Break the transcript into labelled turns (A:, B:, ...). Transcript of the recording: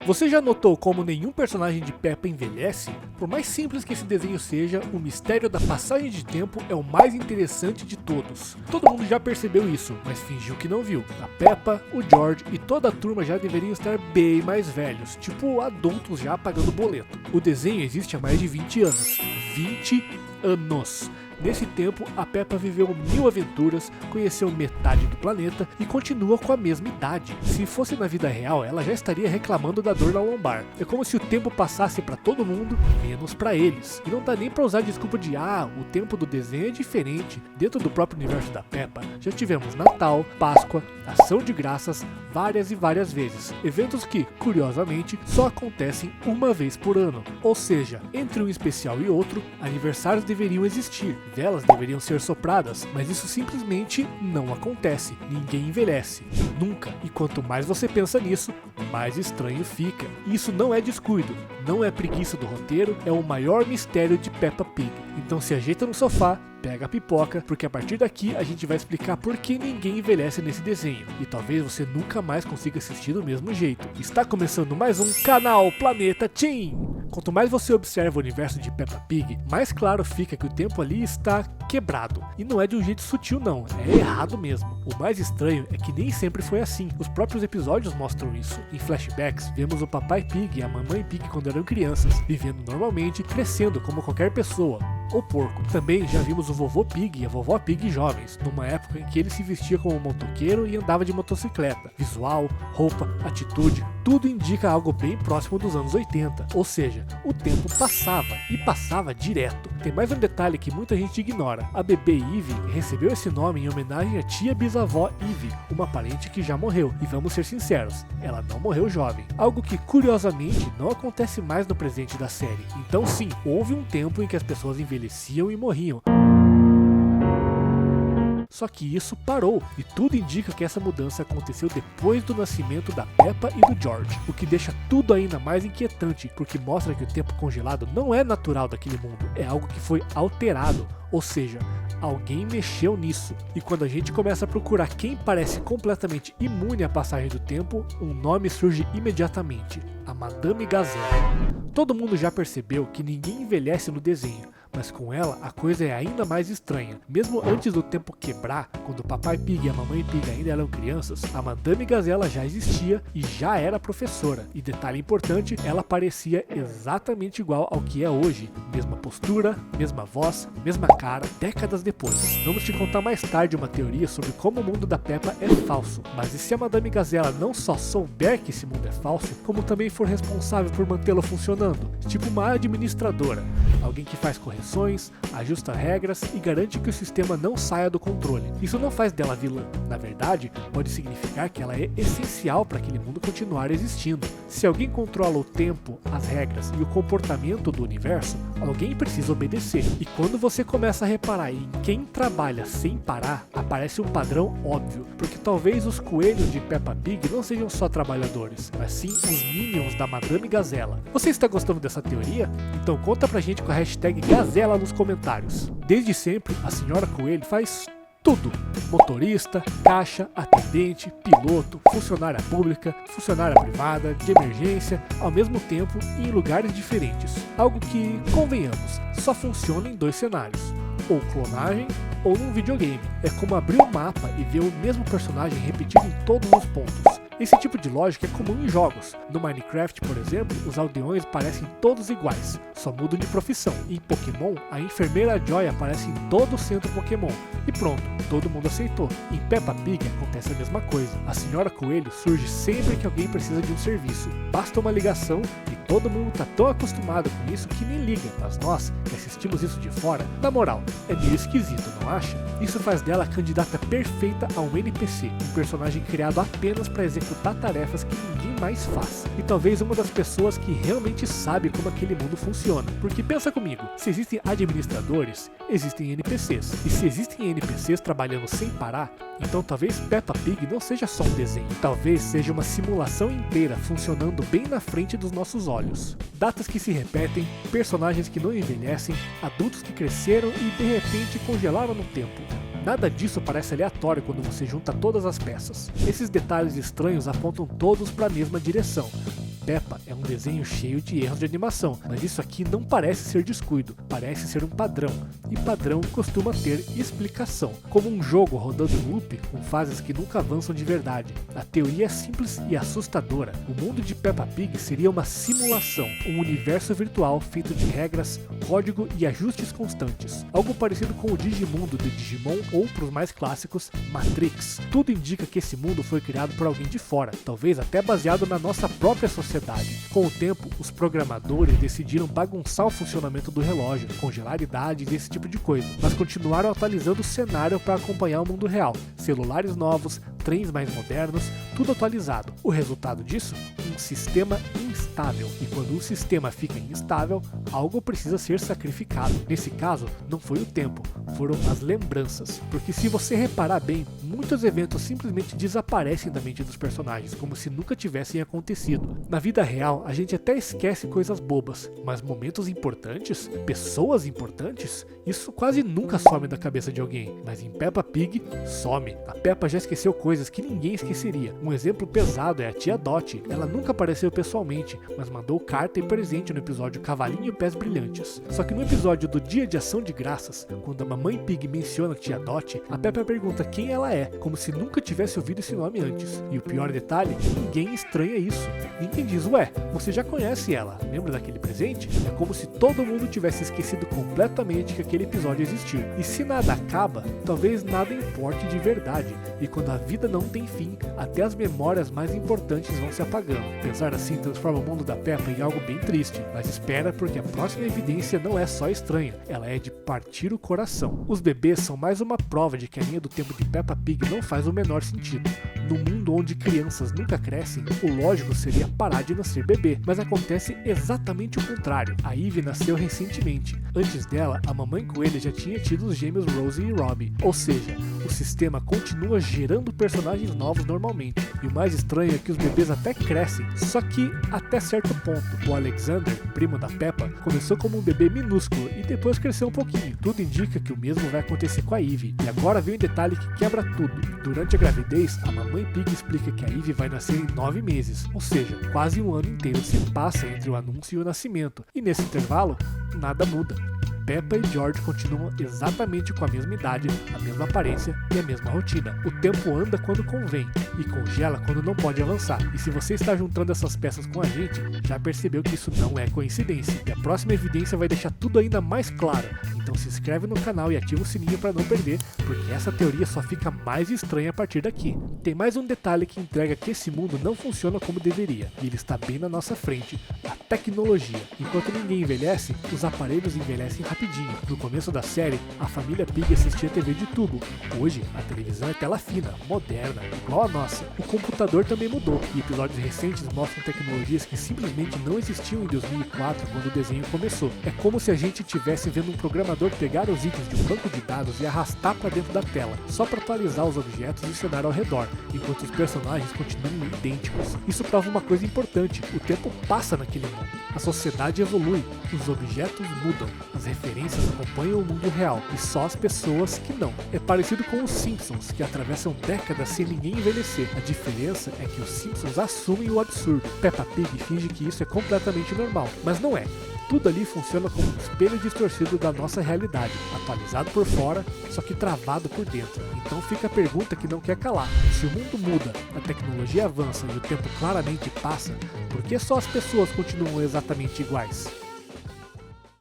A: Você já notou como nenhum personagem de Peppa envelhece? Por mais simples que esse desenho seja, o mistério da passagem de tempo é o mais interessante de todos. Todo mundo já percebeu isso, mas fingiu que não viu. A Peppa, o George e toda a turma já deveriam estar bem mais velhos, tipo adultos já pagando boleto. O desenho existe há mais de 20 anos. 20 anos! Nesse tempo, a Peppa viveu 1000 aventuras, conheceu metade do planeta e continua com a mesma idade. Se fosse na vida real, ela já estaria reclamando da dor na lombar. É como se o tempo passasse para todo mundo, menos para eles. E não dá nem para usar a desculpa de o tempo do desenho é diferente. Dentro do próprio universo da Peppa, já tivemos Natal, Páscoa, Ação de Graças, várias e várias vezes. Eventos que, curiosamente, só acontecem uma vez por ano. Ou seja, entre um especial e outro, aniversários deveriam existir. Velas deveriam ser sopradas, mas isso simplesmente não acontece. Ninguém envelhece. Nunca. E quanto mais você pensa nisso, mais estranho fica. E isso não é descuido, não é preguiça do roteiro, é o maior mistério de Peppa Pig. Então se ajeita no sofá, pega a pipoca, porque a partir daqui a gente vai explicar por que ninguém envelhece nesse desenho. E talvez você nunca mais consiga assistir do mesmo jeito. Está começando mais um canal Planeta Teen! Quanto mais você observa o universo de Peppa Pig, mais claro fica que o tempo ali está quebrado. E não é de um jeito sutil não, é errado mesmo. O mais estranho é que nem sempre foi assim. Os próprios episódios mostram isso. Em flashbacks, vemos o Papai Pig e a Mamãe Pig quando eram crianças, vivendo normalmente, crescendo como qualquer pessoa. Ou porco. Também já vimos o Vovô Pig e a Vovó Pig jovens, numa época em que ele se vestia como motoqueiro e andava de motocicleta. Visual, roupa, atitude, tudo indica algo bem próximo dos anos 80. Ou seja, o tempo passava, e passava direto. Tem mais um detalhe que muita gente ignora. A bebê Eve recebeu esse nome em homenagem à tia bisavó Eve, uma parente que já morreu. E vamos ser sinceros, ela não morreu jovem. Algo que, curiosamente, não acontece mais no presente da série. Então sim, houve um tempo em que as pessoas envelheciam e morriam. Só que isso parou, e tudo indica que essa mudança aconteceu depois do nascimento da Peppa e do George, o que deixa tudo ainda mais inquietante, porque mostra que o tempo congelado não é natural daquele mundo, é algo que foi alterado, ou seja, alguém mexeu nisso. E quando a gente começa a procurar quem parece completamente imune à passagem do tempo, um nome surge imediatamente: a Madame Gazelle. Todo mundo já percebeu que ninguém envelhece no desenho, mas com ela a coisa é ainda mais estranha. Mesmo antes do tempo quebrar, quando o Papai Pig e a Mamãe Pig ainda eram crianças, a Madame Gazelle já existia e já era professora. E detalhe importante, ela parecia exatamente igual ao que é hoje. Mesma postura, mesma voz, mesma cara, décadas depois. Vamos te contar mais tarde uma teoria sobre como o mundo da Peppa é falso. Mas e se a Madame Gazelle não só souber que esse mundo é falso, como também for responsável por mantê-lo funcionando? Tipo uma administradora, alguém que faz correções, ajusta regras e garante que o sistema não saia do controle. Isso não faz dela vilã. Na verdade, pode significar que ela é essencial para aquele mundo continuar existindo. Se alguém controla o tempo, as regras e o comportamento do universo, alguém precisa obedecer. E quando você começa a reparar em quem trabalha sem parar, aparece um padrão óbvio, porque talvez os coelhos de Peppa Pig não sejam só trabalhadores, mas sim os minions da Madame Gazela. Você está gostando dessa teoria? Então conta pra gente com a hashtag Gazela nos comentários. Desde sempre, a senhora Coelho faz tudo: motorista, caixa, atendente, piloto, funcionária pública, funcionária privada, de emergência, ao mesmo tempo e em lugares diferentes. Algo que, convenhamos, só funciona em 2 cenários: ou clonagem ou num videogame. É como abrir o mapa e ver o mesmo personagem repetido em todos os pontos. Esse tipo de lógica é comum em jogos. No Minecraft, por exemplo, os aldeões parecem todos iguais, só mudam de profissão. Em Pokémon, a enfermeira Joy aparece em todo o centro Pokémon. E pronto, todo mundo aceitou. Em Peppa Pig acontece a mesma coisa. A senhora Coelho surge sempre que alguém precisa de um serviço. Basta uma ligação e todo mundo tá tão acostumado com isso que nem liga. Mas nós, que assistimos isso de fora, na moral, é meio esquisito, não acha? Isso faz dela a candidata perfeita a um NPC, um personagem criado apenas para executar tarefas que ninguém mais faz. E talvez uma das pessoas que realmente sabe como aquele mundo funciona. Porque pensa comigo, se existem administradores, existem NPCs. E se existem NPCs trabalhando sem parar, então talvez Peppa Pig não seja só um desenho. Talvez seja uma simulação inteira funcionando bem na frente dos nossos olhos. Datas que se repetem, personagens que não envelhecem, adultos que cresceram e de repente congelaram no tempo. Nada disso parece aleatório quando você junta todas as peças. Esses detalhes estranhos apontam todos para a mesma direção. Peppa é um desenho cheio de erros de animação, mas isso aqui não parece ser descuido, parece ser um padrão, e padrão costuma ter explicação, como um jogo rodando em loop com fases que nunca avançam de verdade. A teoria é simples e assustadora. O mundo de Peppa Pig seria uma simulação, um universo virtual feito de regras, código e ajustes constantes, algo parecido com o Digimundo de Digimon ou, para os mais clássicos, Matrix. Tudo indica que esse mundo foi criado por alguém de fora, talvez até baseado na nossa própria sociedade. Com o tempo, os programadores decidiram bagunçar o funcionamento do relógio, congelar idades e esse tipo de coisa, mas continuaram atualizando o cenário para acompanhar o mundo real. Celulares novos, trens mais modernos, tudo atualizado. O resultado disso? Um sistema instável. E quando um sistema fica instável, algo precisa ser sacrificado. Nesse caso, não foi o tempo, foram as lembranças. Porque se você reparar bem, muitos eventos simplesmente desaparecem da mente dos personagens, como se nunca tivessem acontecido. Na vida real, a gente até esquece coisas bobas, mas momentos importantes, pessoas importantes, isso quase nunca some da cabeça de alguém. Mas em Peppa Pig, some. A Peppa já esqueceu coisas que ninguém esqueceria. Um exemplo pesado é a tia Dot. Ela nunca apareceu pessoalmente, mas mandou carta e presente no episódio Cavalinho e Pés Brilhantes. Só que no episódio do Dia de Ação de Graças, quando a mamãe Pig menciona a tia Dot, a Peppa pergunta quem ela é, como se nunca tivesse ouvido esse nome antes. E o pior detalhe, ninguém estranha isso. Ninguém diz, ué, você já conhece ela, lembra daquele presente? É como se todo mundo tivesse esquecido completamente que aquele episódio existiu. E se nada acaba, talvez nada importe de verdade. E quando a vida não tem fim, até as memórias mais importantes vão se apagando. Pensar assim transforma o mundo da Peppa em algo bem triste, mas espera porque a próxima evidência não é só estranha, ela é de partir o coração. Os bebês são mais uma prova de que a linha do tempo de Peppa Pig não faz o menor sentido. No mundo onde crianças nunca crescem, o lógico seria parar de nascer bebê, mas acontece exatamente o contrário. A Ivy nasceu recentemente. Antes dela, a mamãe coelha já tinha tido os gêmeos Rosie e Robbie, ou seja, o sistema continua gerando personagens novos normalmente. E o mais estranho é que os bebês até crescem, só que até certo ponto. O Alexander, primo da Peppa, começou como um bebê minúsculo e depois cresceu um pouquinho. Tudo indica que o mesmo vai acontecer com a Ivy. E agora vem um detalhe que quebra tudo. Durante a gravidez, a mamãe Pig explica que a Ivy vai nascer em 9 meses, ou seja, quase um ano inteiro se passa entre o anúncio e o nascimento. E nesse intervalo, nada muda. Peppa e George continuam exatamente com a mesma idade, a mesma aparência e a mesma rotina. O tempo anda quando convém e congela quando não pode avançar. E se você está juntando essas peças com a gente, já percebeu que isso não é coincidência. E a próxima evidência vai deixar tudo ainda mais claro. Então se inscreve no canal e ativa o sininho para não perder, porque essa teoria só fica mais estranha a partir daqui. Tem mais um detalhe que entrega que esse mundo não funciona como deveria, e ele está bem na nossa frente: a tecnologia. Enquanto ninguém envelhece, os aparelhos envelhecem rapidinho. No começo da série, a família Pig assistia TV de tubo. Hoje, a televisão é tela fina, moderna, igual a nossa. O computador também mudou, e episódios recentes mostram tecnologias que simplesmente não existiam em 2004, quando o desenho começou. É como se a gente estivesse vendo um programador pegar os itens de um banco de dados e arrastar para dentro da tela, só para atualizar os objetos e o cenário ao redor, enquanto os personagens continuam idênticos. Isso prova uma coisa importante: o tempo passa naquele mundo. A sociedade evolui, os objetos mudam, as referências acompanham o mundo real, e só as pessoas que não. É parecido com os Simpsons, que atravessam décadas sem ninguém envelhecer. A diferença é que os Simpsons assumem o absurdo. Peppa Pig finge que isso é completamente normal, mas não é. Tudo ali funciona como um espelho distorcido da nossa realidade, atualizado por fora, só que travado por dentro. Então fica a pergunta que não quer calar: se o mundo muda, a tecnologia avança e o tempo claramente passa, por que só as pessoas continuam exatamente iguais?